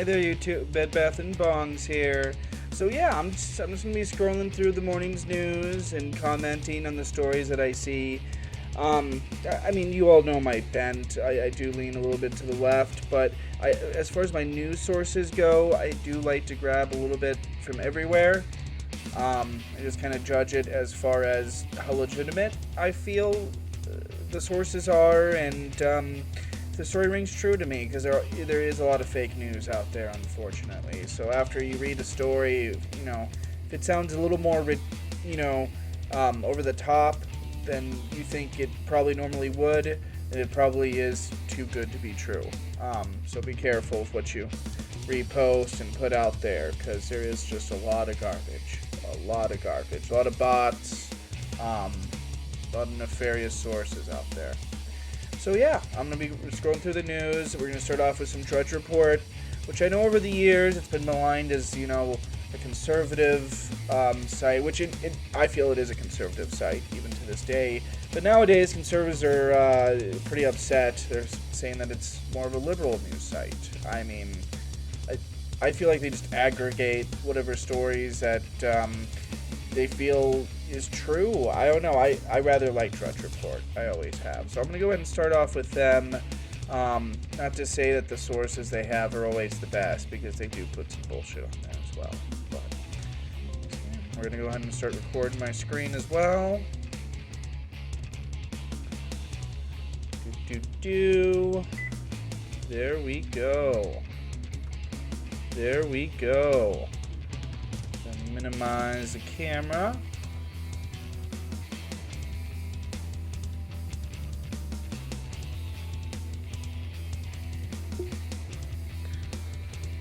Hi there, YouTube. Bed Bath and Bongs here. So yeah, I'm just gonna be scrolling through the morning's news and commenting on the stories that I see. I mean, you all know my bent. I do lean a little bit to the left, but as far as my news sources go, I do like to grab a little bit from everywhere. I just kind of judge it as far as how legitimate I feel the sources are, and the story rings true to me, because there is a lot of fake news out there, unfortunately. So after you read a story, if it sounds a little more, over the top than you think it probably normally would, then it probably is too good to be true. So be careful with what you repost and put out there, because there is just a lot of garbage, a lot of bots, a lot of nefarious sources out there. So yeah, I'm going to be scrolling through the news. We're going to start off with some Drudge Report, which I know over the years it's been maligned as, a conservative site, which I feel it is a conservative site, even to this day. But nowadays, conservatives are pretty upset. They're saying that it's more of a liberal news site. I mean, I feel like they just aggregate whatever stories that they feel is true. I don't know. I rather like Drudge Report. I always have. So I'm going to go ahead and start off with them. Not to say that the sources they have are always the best, because they do put some bullshit on there as well. But we're going to go ahead and start recording my screen as well. There we go. There we go. Minimize the camera.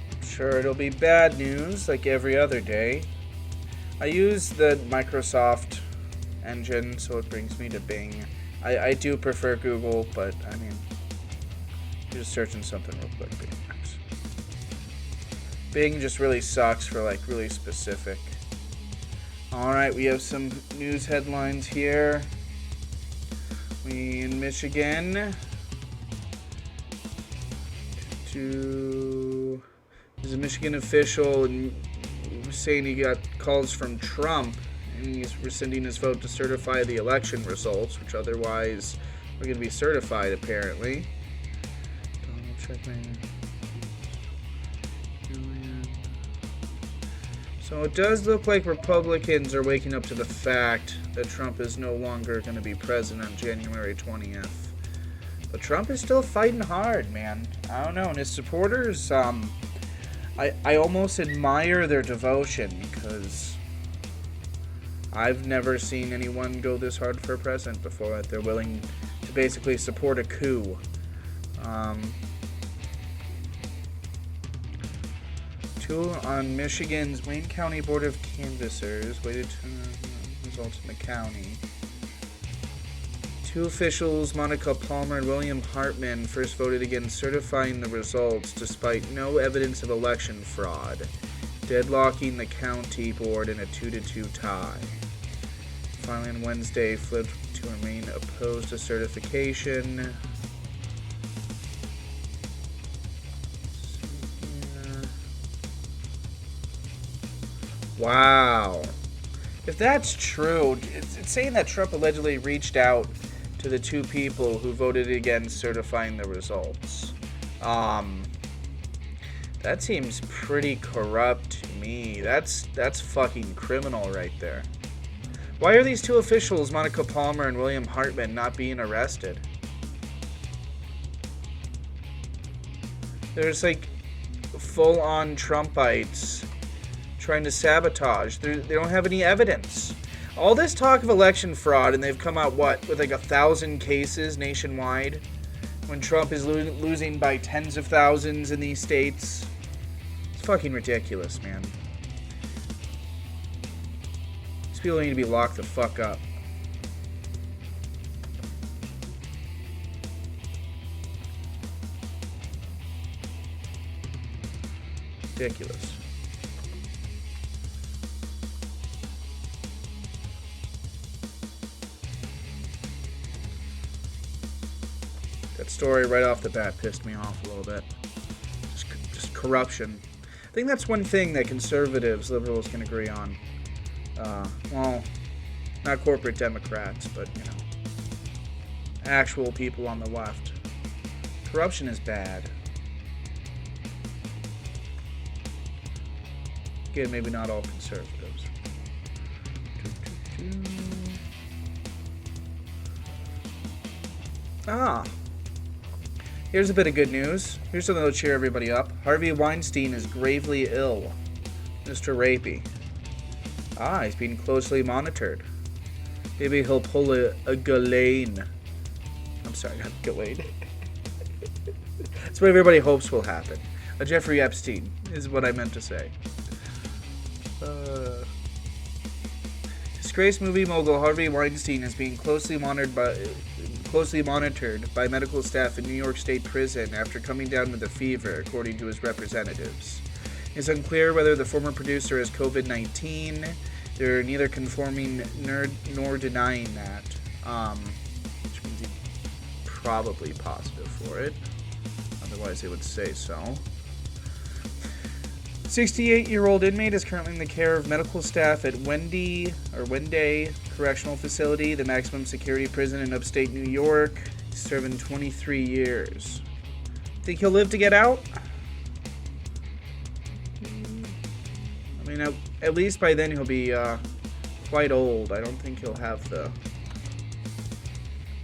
I'm sure it'll be bad news like every other day. I use the Microsoft engine, so it brings me to Bing. I do prefer Google, but I mean, you're just searching something real quick. Bing just really sucks for really specific. Alright, we have some news headlines here. We in Michigan. There's a Michigan official saying he got calls from Trump, and he's rescinding his vote to certify the election results, which otherwise are going to be certified apparently. So it does look like Republicans are waking up to the fact that Trump is no longer going to be president on January 20th. But Trump is still fighting hard, man. I don't know. And his supporters, I almost admire their devotion, because I've never seen anyone go this hard for a president before, that they're willing to basically support a coup. On Michigan's Wayne County Board of Canvassers waited to results in the county. Two officials, Monica Palmer and William Hartman, first voted against certifying the results despite no evidence of election fraud, deadlocking the county board in a 2-2 tie. Finally, on Wednesday, flipped to remain opposed to certification. Wow. If that's true, it's saying that Trump allegedly reached out to the two people who voted against certifying the results. That seems pretty corrupt to me. That's fucking criminal right there. Why are these two officials, Monica Palmer and William Hartman, not being arrested? There's full-on Trumpites trying to sabotage. They don't have any evidence. All this talk of election fraud, and they've come out, with 1,000 cases nationwide, when Trump is losing by tens of thousands in these states. It's fucking ridiculous, man. These people need to be locked the fuck up. Ridiculous. That story right off the bat pissed me off a little bit. Just corruption. I think that's one thing that conservatives, liberals can agree on. Well, not corporate Democrats, but, you know, actual people on the left. Corruption is bad. Again, maybe not all conservatives. Here's a bit of good news. Here's something that'll cheer everybody up. Harvey Weinstein is gravely ill. Mr. Rapey. He's being closely monitored. Maybe he'll pull a Ghislaine. I'm sorry, not Ghislaine. That's what everybody hopes will happen. A Jeffrey Epstein is what I meant to say. Disgraced movie mogul Harvey Weinstein is being closely monitored by medical staff in New York State Prison after coming down with a fever, according to his representatives. It's unclear whether the former producer has COVID-19. They're neither confirming nor denying that, which means he's probably positive for it. Otherwise, they would say so. 68-year-old inmate is currently in the care of medical staff at Wende Correctional Facility, the maximum security prison in upstate New York. He's serving 23 years. Think he'll live to get out? I mean, at least by then he'll be quite old. I don't think he'll have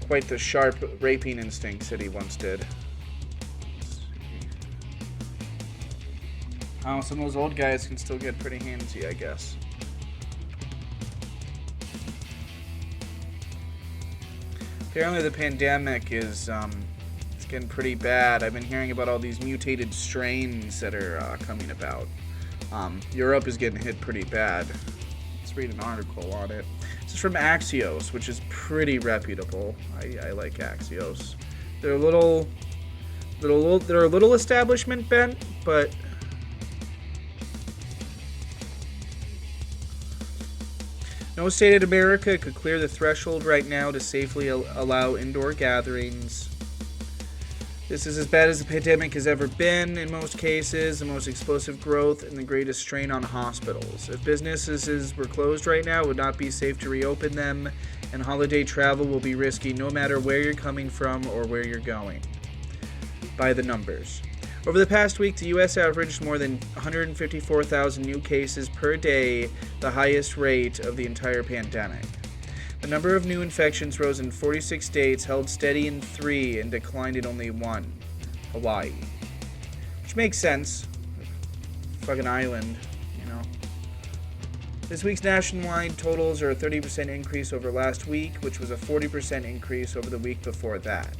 quite the sharp raping instincts that he once did. Some of those old guys can still get pretty handsy, I guess. Apparently the pandemic is it's getting pretty bad. I've been hearing about all these mutated strains that are coming about. Europe is getting hit pretty bad. Let's read an article on it. This is from Axios, which is pretty reputable. I like Axios. They're a little establishment bent, but no state in America could clear the threshold right now to safely allow indoor gatherings. This is as bad as the pandemic has ever been in most cases, the most explosive growth and the greatest strain on hospitals. If businesses were closed right now, it would not be safe to reopen them, and holiday travel will be risky no matter where you're coming from or where you're going. By the numbers. Over the past week, the U.S. averaged more than 154,000 new cases per day, the highest rate of the entire pandemic. The number of new infections rose in 46 states, held steady in 3, and declined in only 1, Hawaii. Which makes sense. Fucking island, you know. This week's nationwide totals are a 30% increase over last week, which was a 40% increase over the week before that.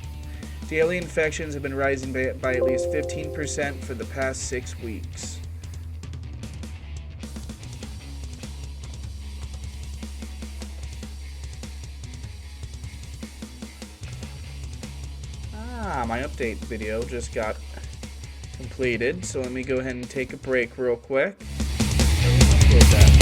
Daily infections have been rising by at least 15% for the past 6 weeks. My update video just got completed, so let me go ahead and take a break real quick. Upload that.